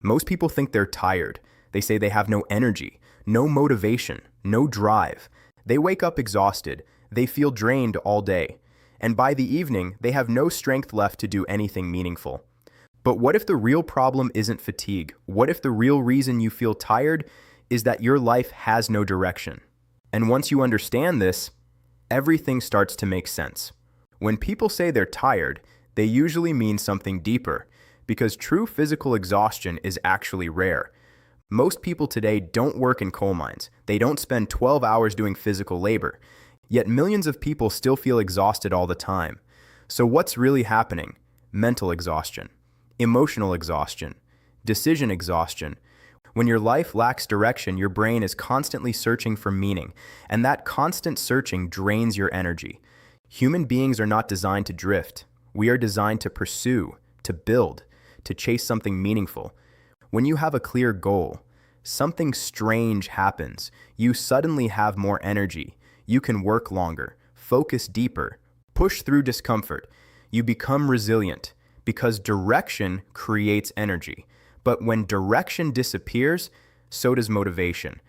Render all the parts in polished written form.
Most people think they're tired. They say they have no energy, no motivation, no drive. They wake up exhausted. They feel drained all day. And by the evening, they have no strength left to do anything meaningful. But what if the real problem isn't fatigue? What if the real reason you feel tired is that your life has no direction? And once you understand this, everything starts to make sense. When people say they're tired, they usually mean something deeper, because true physical exhaustion is actually rare. Most people today don't work in coal mines. They don't spend 12 hours doing physical labor. Yet millions of people still feel exhausted all the time. So what's really happening? Mental exhaustion, emotional exhaustion, decision exhaustion. When your life lacks direction, your brain is constantly searching for meaning, and that constant searching drains your energy. Human beings are not designed to drift. We are designed to pursue, to build, to chase something meaningful. When you have a clear goal, something strange happens. You suddenly have more energy. You can work longer, focus deeper, push through discomfort. You become resilient because direction creates energy. But when direction disappears, so does motivation.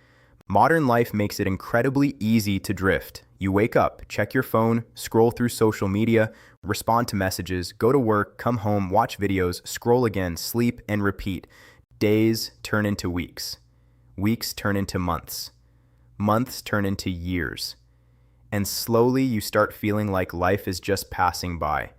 Modern life makes it incredibly easy to drift. You wake up, check your phone, scroll through social media, respond to messages, go to work, come home, watch videos, scroll again, sleep, and repeat. Days turn into weeks. Weeks turn into months. Months turn into years. And slowly you start feeling like life is just passing by.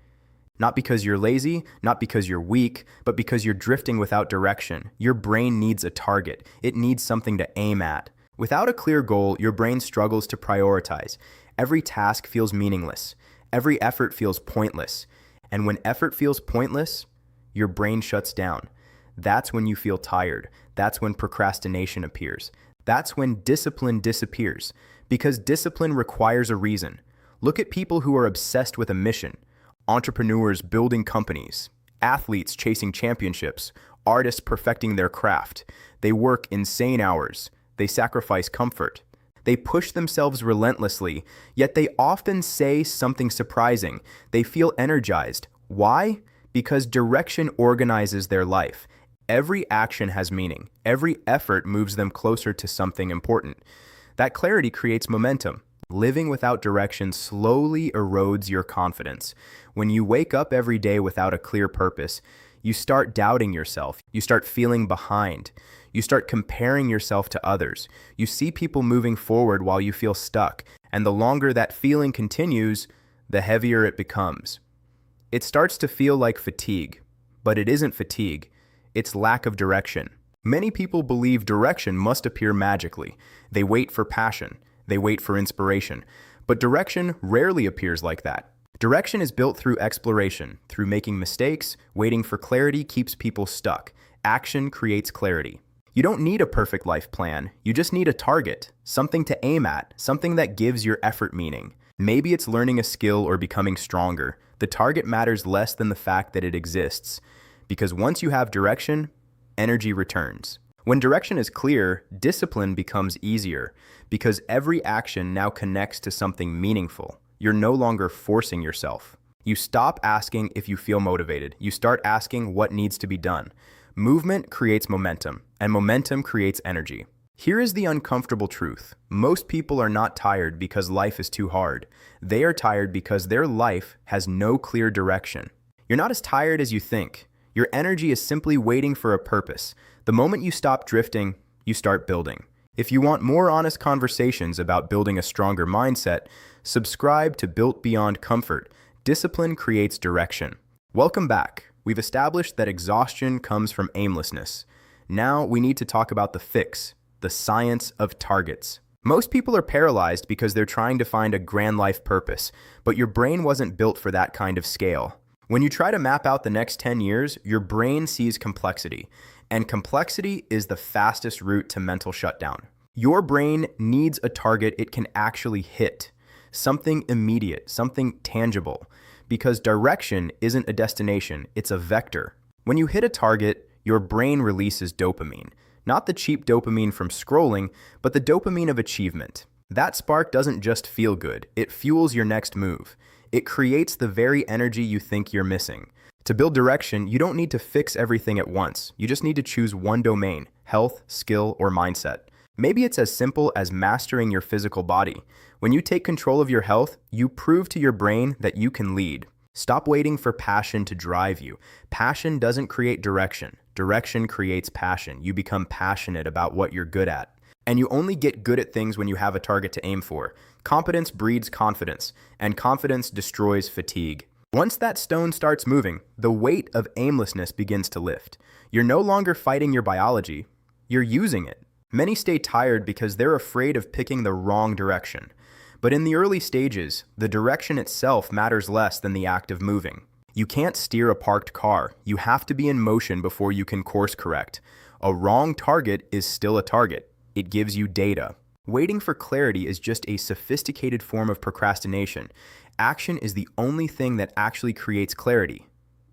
Not because you're lazy, not because you're weak, but because you're drifting without direction. Your brain needs a target. It needs something to aim at. Without a clear goal, your brain struggles to prioritize. Every task feels meaningless. Every effort feels pointless. And when effort feels pointless, your brain shuts down. That's when you feel tired. That's when procrastination appears. That's when discipline disappears. Because discipline requires a reason. Look at people who are obsessed with a mission. Entrepreneurs building companies, athletes chasing championships, artists perfecting their craft. They work insane hours. They sacrifice comfort. They push themselves relentlessly, yet they often say something surprising. They feel energized. Why? Because direction organizes their life. Every action has meaning. Every effort moves them closer to something important. That clarity creates momentum. Living without direction slowly erodes your confidence. When you wake up every day without a clear purpose, you start doubting yourself. You start feeling behind. You start comparing yourself to others. You see people moving forward while you feel stuck. And the longer that feeling continues, the heavier it becomes. It starts to feel like fatigue, but it isn't fatigue. It's lack of direction. Many people believe direction must appear magically. They wait for passion. They wait for inspiration. But direction rarely appears like that. Direction is built through exploration, through making mistakes. Waiting for clarity keeps people stuck. Action creates clarity. You don't need a perfect life plan. You just need a target, something to aim at, something that gives your effort meaning. Maybe it's learning a skill or becoming stronger. The target matters less than the fact that it exists. Because once you have direction, energy returns. When direction is clear, discipline becomes easier because every action now connects to something meaningful. You're no longer forcing yourself. You stop asking if you feel motivated. You start asking what needs to be done. Movement creates momentum, and momentum creates energy. Here is the uncomfortable truth. Most people are not tired because life is too hard. They are tired because their life has no clear direction. You're not as tired as you think. Your energy is simply waiting for a purpose. The moment you stop drifting, you start building. If you want more honest conversations about building a stronger mindset, subscribe to Built Beyond Comfort. Discipline creates direction. Welcome back. We've established that exhaustion comes from aimlessness. Now we need to talk about the fix, the science of targets. Most people are paralyzed because they're trying to find a grand life purpose, but your brain wasn't built for that kind of scale. When you try to map out the next 10 years, your brain sees complexity, and complexity is the fastest route to mental shutdown. Your brain needs a target it can actually hit, something immediate, something tangible, because direction isn't a destination, it's a vector. When you hit a target, your brain releases dopamine, not the cheap dopamine from scrolling, but the dopamine of achievement. That spark doesn't just feel good, it fuels your next move. It creates the very energy you think you're missing. To build direction, you don't need to fix everything at once. You just need to choose one domain: health, skill, or mindset. Maybe it's as simple as mastering your physical body. When you take control of your health, you prove to your brain that you can lead. Stop waiting for passion to drive you. Passion doesn't create direction. Direction creates passion. You become passionate about what you're good at. And you only get good at things when you have a target to aim for. Competence breeds confidence, and confidence destroys fatigue. Once that stone starts moving, the weight of aimlessness begins to lift. You're no longer fighting your biology, you're using it. Many stay tired because they're afraid of picking the wrong direction. But in the early stages, the direction itself matters less than the act of moving. You can't steer a parked car. You have to be in motion before you can course correct. A wrong target is still a target. It gives you data. Waiting for clarity is just a sophisticated form of procrastination. Action is the only thing that actually creates clarity.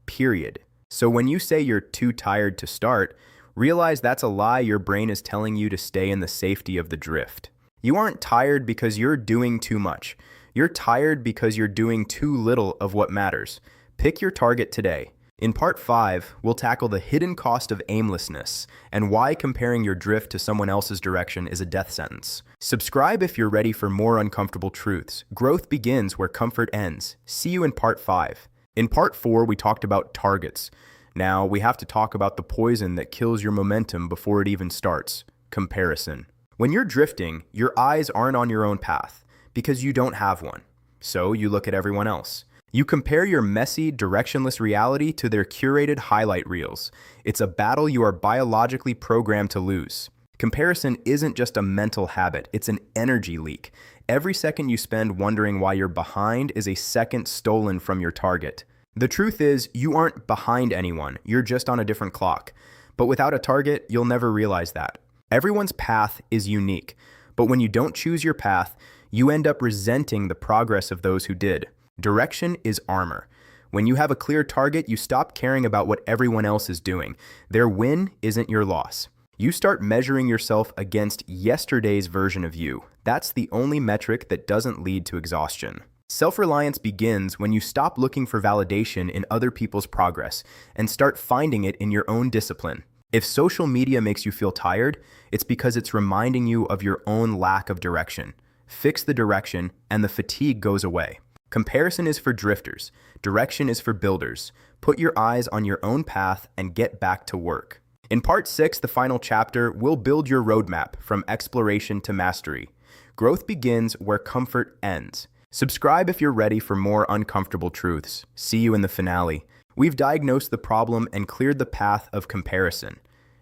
Period. So when you say you're too tired to start, realize that's a lie your brain is telling you to stay in the safety of the drift. You aren't tired because you're doing too much. You're tired because you're doing too little of what matters. Pick your target today. In part 5, we'll tackle the hidden cost of aimlessness and why comparing your drift to someone else's direction is a death sentence. Subscribe if you're ready for more uncomfortable truths. Growth begins where comfort ends. See you in part 5. In part 4, we talked about targets. Now, we have to talk about the poison that kills your momentum before it even starts: comparison. When you're drifting, your eyes aren't on your own path because you don't have one. So you look at everyone else. You compare your messy, directionless reality to their curated highlight reels. It's a battle you are biologically programmed to lose. Comparison isn't just a mental habit, it's an energy leak. Every second you spend wondering why you're behind is a second stolen from your target. The truth is, you aren't behind anyone, you're just on a different clock. But without a target, you'll never realize that. Everyone's path is unique, but when you don't choose your path, you end up resenting the progress of those who did. Direction is armor. When you have a clear target, you stop caring about what everyone else is doing. Their win isn't your loss. You start measuring yourself against yesterday's version of you. That's the only metric that doesn't lead to exhaustion. Self-reliance begins when you stop looking for validation in other people's progress and start finding it in your own discipline. If social media makes you feel tired, it's because it's reminding you of your own lack of direction. Fix the direction, and the fatigue goes away. Comparison is for drifters. Direction is for builders. Put your eyes on your own path and get back to work. In part 6, the final chapter, we'll build your roadmap from exploration to mastery. Growth begins where comfort ends. Subscribe if you're ready for more uncomfortable truths. See you in the finale. We've diagnosed the problem and cleared the path of comparison.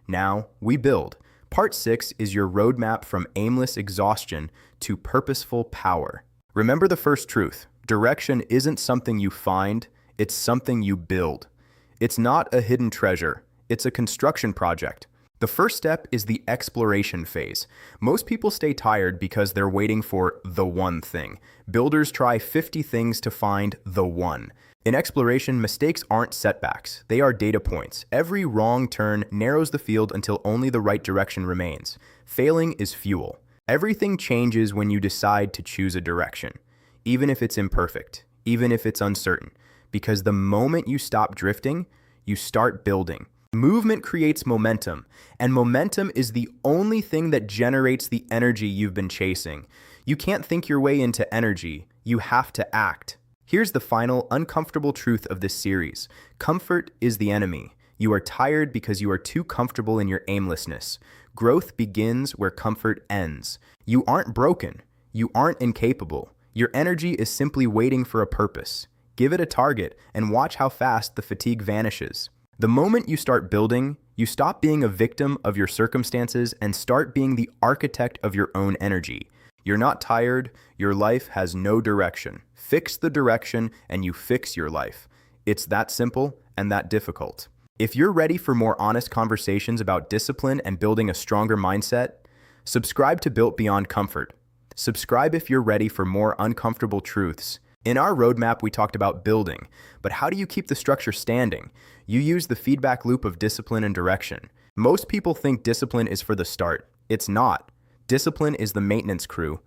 Now, we build. Part 6 is your roadmap from aimless exhaustion to purposeful power. Remember the first truth. Direction isn't something you find, it's something you build. It's not a hidden treasure, it's a construction project. The first step is the exploration phase. Most people stay tired because they're waiting for the one thing. Builders try 50 things to find the one. In exploration, mistakes aren't setbacks. They are data points. Every wrong turn narrows the field until only the right direction remains. Failing is fuel. Everything changes when you decide to choose a direction, even if it's imperfect, even if it's uncertain, because the moment you stop drifting, you start building. Movement creates momentum, and momentum is the only thing that generates the energy you've been chasing. You can't think your way into energy, you have to act. Here's the final uncomfortable truth of this series. Comfort is the enemy. You are tired because you are too comfortable in your aimlessness. Growth begins where comfort ends. You aren't broken. You aren't incapable. Your energy is simply waiting for a purpose. Give it a target and watch how fast the fatigue vanishes. The moment you start building, you stop being a victim of your circumstances and start being the architect of your own energy. You're not tired, your life has no direction. Fix the direction and you fix your life. It's that simple and that difficult. If you're ready for more honest conversations about discipline and building a stronger mindset, subscribe to Built Beyond Comfort. Subscribe if you're ready for more uncomfortable truths. In our roadmap, we talked about building, but how do you keep the structure standing? You use the feedback loop of discipline and direction. Most people think discipline is for the start. It's not. Discipline is the maintenance crew.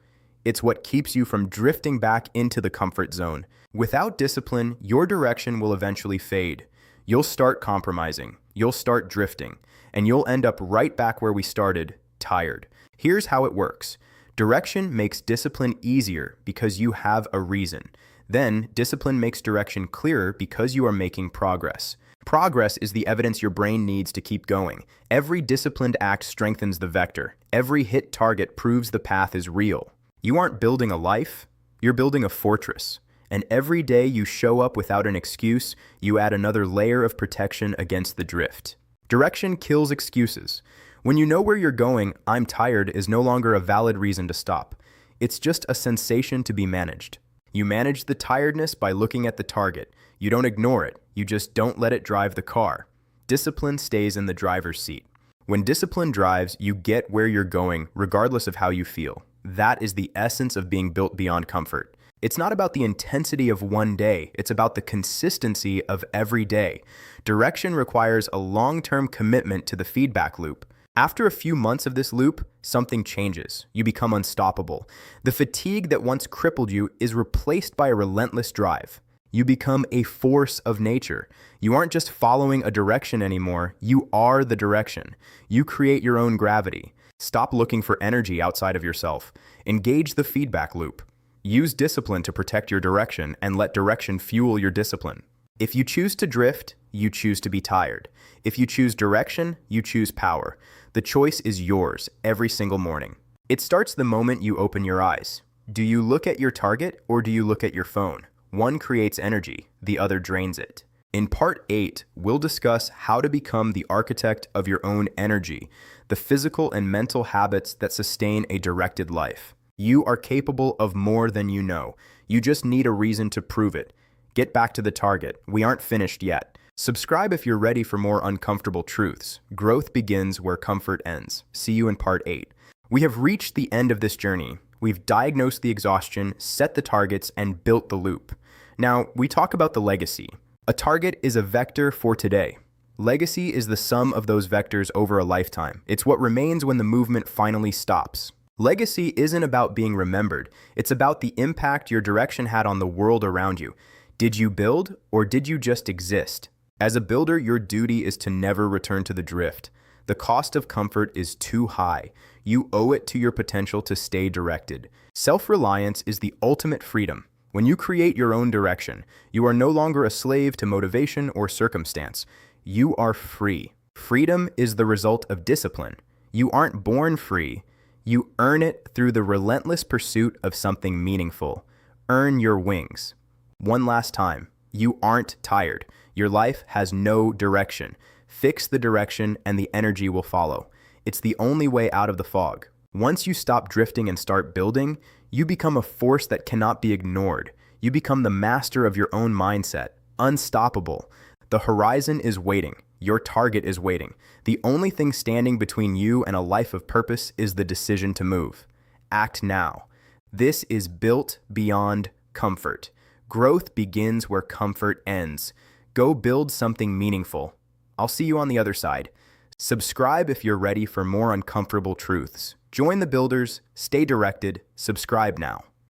It's what keeps you from drifting back into the comfort zone. Without discipline, your direction will eventually fade. You'll start compromising, you'll start drifting, and you'll end up right back where we started, tired. Here's how it works. Direction makes discipline easier because you have a reason. Then, discipline makes direction clearer because you are making progress. Progress is the evidence your brain needs to keep going. Every disciplined act strengthens the vector. Every hit target proves the path is real. You aren't building a life, you're building a fortress. And every day you show up without an excuse, you add another layer of protection against the drift. Direction kills excuses. When you know where you're going, "I'm tired" is no longer a valid reason to stop. It's just a sensation to be managed. You manage the tiredness by looking at the target. You don't ignore it, you just don't let it drive the car. Discipline stays in the driver's seat. When discipline drives, you get where you're going, regardless of how you feel. That is the essence of being built beyond comfort. It's not about the intensity of one day, it's about the consistency of every day. Direction requires a long-term commitment to the feedback loop. After a few months of this loop, something changes. You become unstoppable. The fatigue that once crippled you is replaced by a relentless drive. You become a force of nature. You aren't just following a direction anymore, you are the direction. You create your own gravity. Stop looking for energy outside of yourself. Engage the feedback loop. Use discipline to protect your direction and let direction fuel your discipline. If you choose to drift, you choose to be tired. If you choose direction, you choose power. The choice is yours every single morning. It starts the moment you open your eyes. Do you look at your target or do you look at your phone? One creates energy, the other drains it. In part 8, we'll discuss how to become the architect of your own energy, the physical and mental habits that sustain a directed life. You are capable of more than you know. You just need a reason to prove it. Get back to the target. We aren't finished yet. Subscribe if you're ready for more uncomfortable truths. Growth begins where comfort ends. See you in part 8. We have reached the end of this journey. We've diagnosed the exhaustion, set the targets, and built the loop. Now, we talk about the legacy. A target is a vector for today. Legacy is the sum of those vectors over a lifetime. It's what remains when the movement finally stops. Legacy isn't about being remembered. It's about the impact your direction had on the world around you. Did you build, or did you just exist? As a builder, your duty is to never return to the drift. The cost of comfort is too high. You owe it to your potential to stay directed. Self-reliance is the ultimate freedom. When you create your own direction, you are no longer a slave to motivation or circumstance. You are free. Freedom is the result of discipline. You aren't born free. You earn it through the relentless pursuit of something meaningful. Earn your wings. One last time, you aren't tired. Your life has no direction. Fix the direction and the energy will follow. It's the only way out of the fog. Once you stop drifting and start building, you become a force that cannot be ignored. You become the master of your own mindset, unstoppable. The horizon is waiting. Your target is waiting. The only thing standing between you and a life of purpose is the decision to move. Act now. This is built beyond comfort. Growth begins where comfort ends. Go build something meaningful. I'll see you on the other side. Subscribe if you're ready for more uncomfortable truths. Join the builders, stay directed, subscribe now.